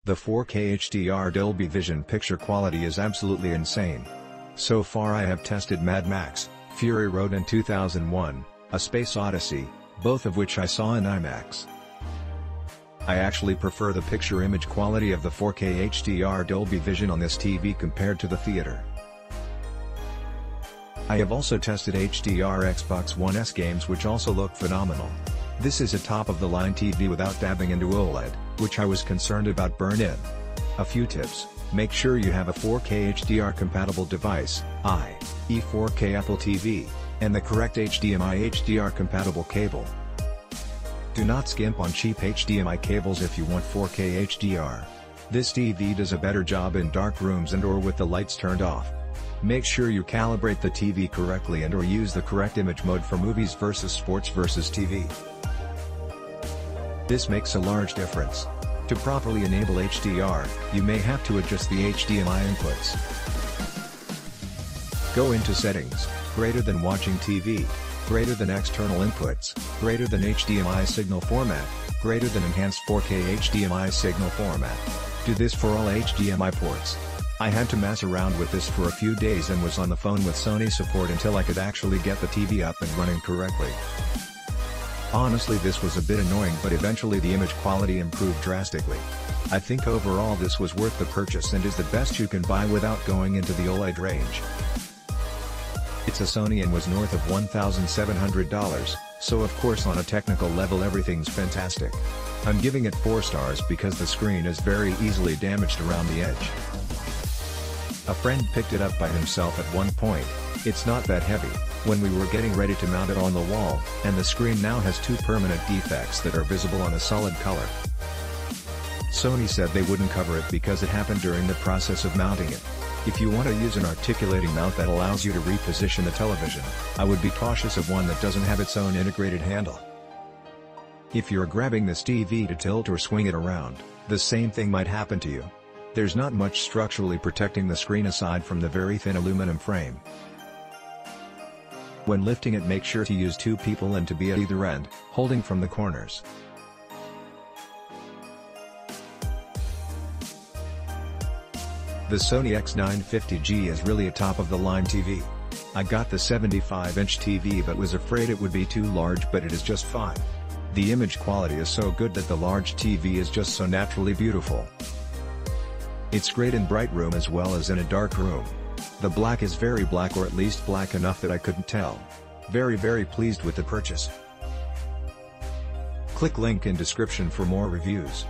The 4K HDR Dolby Vision picture quality is absolutely insane. So far I have tested Mad Max, Fury Road and 2001, A Space Odyssey, both of which I saw in IMAX. I actually prefer the picture image quality of the 4K HDR Dolby Vision on this TV compared to the theater. I have also tested HDR Xbox One S games which also look phenomenal. This is a top-of-the-line TV without dabbing into OLED, which I was concerned about burn-in. A few tips: make sure you have a 4K HDR compatible device, i.e. 4K Apple TV, and the correct HDMI HDR compatible cable. Do not skimp on cheap HDMI cables if you want 4K HDR. This TV does a better job in dark rooms and/or with the lights turned off. Make sure you calibrate the TV correctly and/or use the correct image mode for movies versus sports versus TV. This makes a large difference. To properly enable HDR, you may have to adjust the HDMI inputs. Go into Settings, Greater than Watching TV, Greater than External Inputs, Greater than HDMI Signal Format, Greater than Enhanced 4K HDMI Signal Format. Do this for all HDMI ports. I had to mess around with this for a few days and was on the phone with Sony support until I could actually get the TV up and running correctly. Honestly, this was a bit annoying, but eventually the image quality improved drastically. I think overall this was worth the purchase and is the best you can buy without going into the OLED range. It's a Sony and was north of $1,700, so of course on a technical level everything's fantastic. I'm giving it 4 stars because the screen is very easily damaged around the edge. A friend picked it up by himself at one point. It's not that heavy, when we were getting ready to mount it on the wall, and the screen now has 2 permanent defects that are visible on a solid color. Sony said they wouldn't cover it because it happened during the process of mounting it. If you want to use an articulating mount that allows you to reposition the television, I would be cautious of one that doesn't have its own integrated handle. If you're grabbing this TV to tilt or swing it around, the same thing might happen to you. There's not much structurally protecting the screen aside from the very thin aluminum frame. When lifting it, make sure to use 2 people and to be at either end, holding from the corners. The Sony X950G is really a top-of-the-line TV. I got the 75-inch TV but was afraid it would be too large, but it is just fine. The image quality is so good that the large TV is just so naturally beautiful. It's great in bright room as well as in a dark room. The black is very black, or at least black enough that I couldn't tell. Very pleased with the purchase. Click link in description for more reviews.